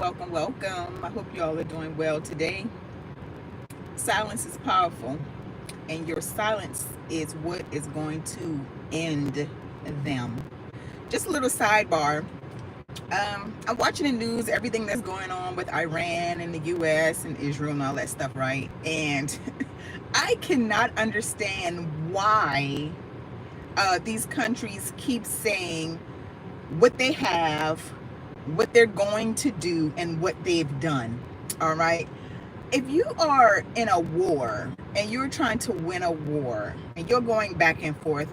welcome. I hope you all are doing well today. Silence is powerful, and your silence is what is going to end them. Just a little sidebar. I'm watching the news, everything that's going on with Iran and the US and Israel and all that stuff, right? And I cannot understand why these countries keep saying what they have, what they're going to do, and what they've done. All right. If you are in a war and you're trying to win a war and you're going back and forth,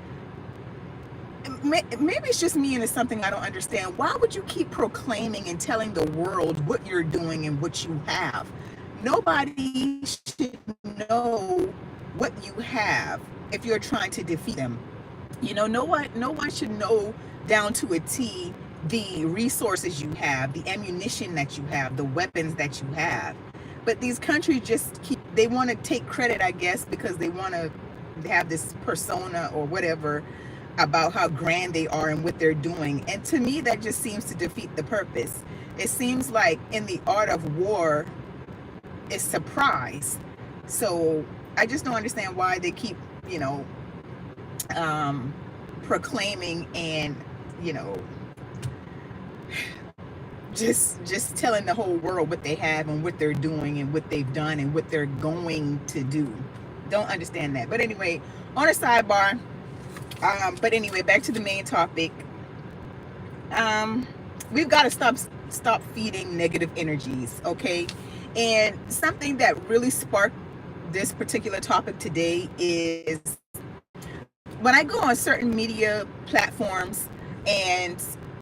maybe it's just me and it's something I don't understand. Why would you keep proclaiming and telling the world what you're doing and what you have? Nobody should know what you have if you're trying to defeat them. No one should know down to a T the resources you have, the ammunition that you have, the weapons that you have. But these countries just they want to take credit, I guess, because they want to have this persona or whatever about how grand they are and what they're doing. And to me, that just seems to defeat the purpose. It seems like in the art of war, it's surprise. So I just don't understand why they keep, proclaiming and, you know, just telling the whole world what they have and what they're doing and what they've done and what they're going to do. Don't understand that. But anyway, on a sidebar, back to the main topic. We've got to stop feeding negative energies, okay? And something that really sparked this particular topic today is when I go on certain media platforms and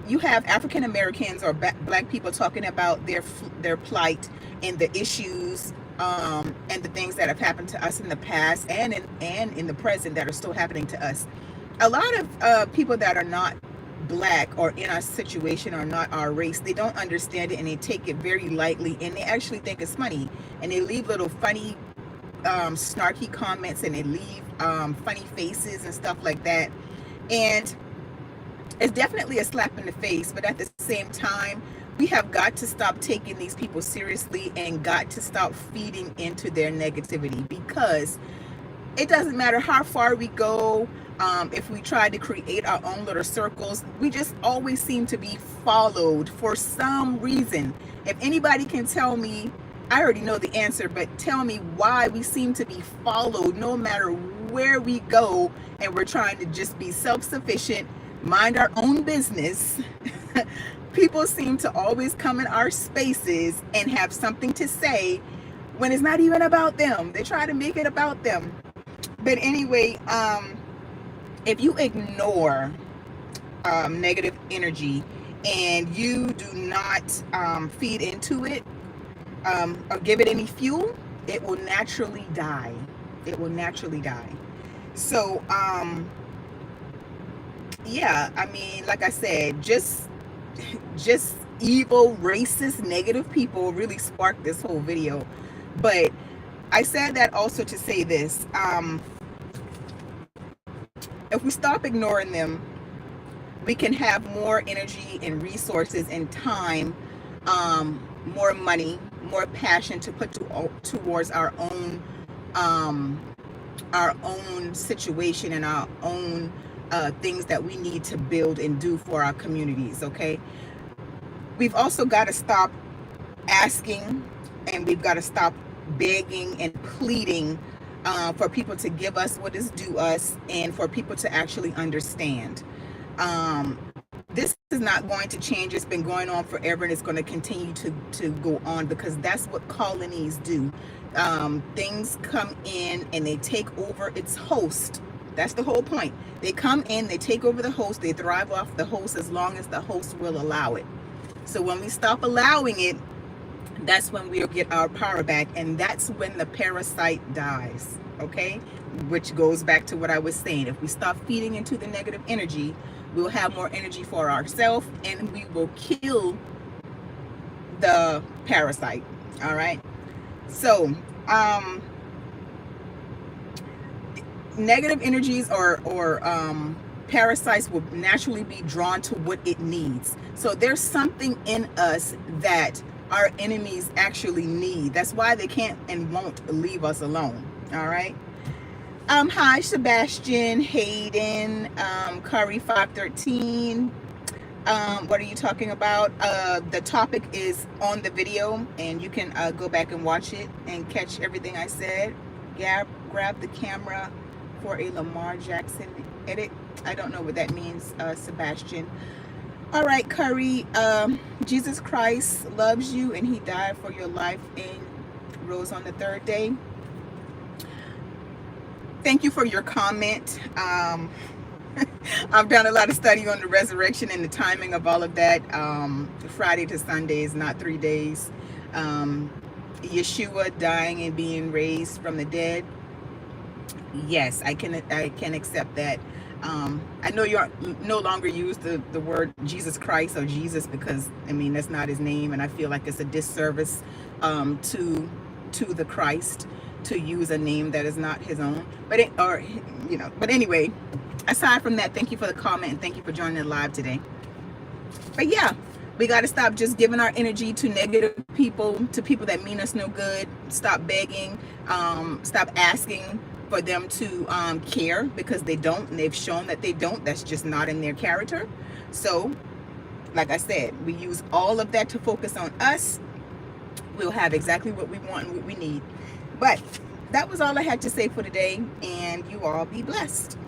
you have African Americans or black people talking about their plight and the issues and the things that have happened to us in the past and in the present that are still happening to us. A lot of people that are not black or in our situation or not our race, they don't understand it and they take it very lightly and they actually think it's funny and they leave little funny snarky comments and they leave funny faces and stuff like that. And it's definitely a slap in the face, but at the same time, we have got to stop taking these people seriously and got to stop feeding into their negativity, because it doesn't matter how far we go. If we try to create our own little circles, we just always seem to be followed for some reason. If anybody can tell me, I already know the answer, but tell me why we seem to be followed no matter where we go, and we're trying to just be self-sufficient, mind our own business. People seem to always come in our spaces and have something to say when it's not even about them. They try to make it about them. But anyway, if you ignore negative energy and you do not feed into it or give it any fuel, it will naturally die. It will naturally die. So, yeah, I mean, like I said, just evil, racist, negative people really sparked this whole video. But I said that also to say this. If we stop ignoring them, we can have more energy and resources and time, more money, more passion to put towards our own situation and our own things that we need to build and do for our communities, okay? We've also got to stop asking, and we've got to stop begging and pleading for people to give us what is due us and for people to actually understand. This is not going to change. It's been going on forever and it's going to continue to go on, because that's what colonies do. Things come in and they take over its host. That's the whole point. They come in, they take over the host, they thrive off the host as long as the host will allow it. So when we stop allowing it, that's when we'll get our power back, and that's when the parasite dies, okay? Which goes back to what I was saying. If we stop feeding into the negative energy, we'll have more energy for ourselves, and we will kill the parasite, all right? So, negative energies or parasites will naturally be drawn to what it needs. So there's something in us that our enemies actually need. That's why they can't and won't leave us alone. All right. Hi, Sebastian, Hayden, Curry 513. What are you talking about? The topic is on the video, and you can go back and watch it and catch everything I said. Grab the camera for a Lamar Jackson edit. I don't know what that means, Sebastian. All right, Curry. Jesus Christ loves you, and he died for your life and rose on the third day. Thank you for your comment. I've done a lot of study on the resurrection and the timing of all of that. Friday to Sunday is not 3 days. Yeshua dying and being raised from the dead. Yes, I can accept that. I know you no longer use the word Jesus Christ or Jesus, because I mean that's not his name, and I feel like it's a disservice to the Christ to use a name that is not his own. But but anyway, aside from that, thank you for the comment and thank you for joining the live today. But yeah, we got to stop just giving our energy to negative people, to people that mean us no good. Stop begging, stop asking for them to care, because they don't, and they've shown that they don't. That's just not in their character. So like I said, we use all of that to focus on us. We'll have exactly what we want and what we need. But that was all I had to say for today, and you all be blessed.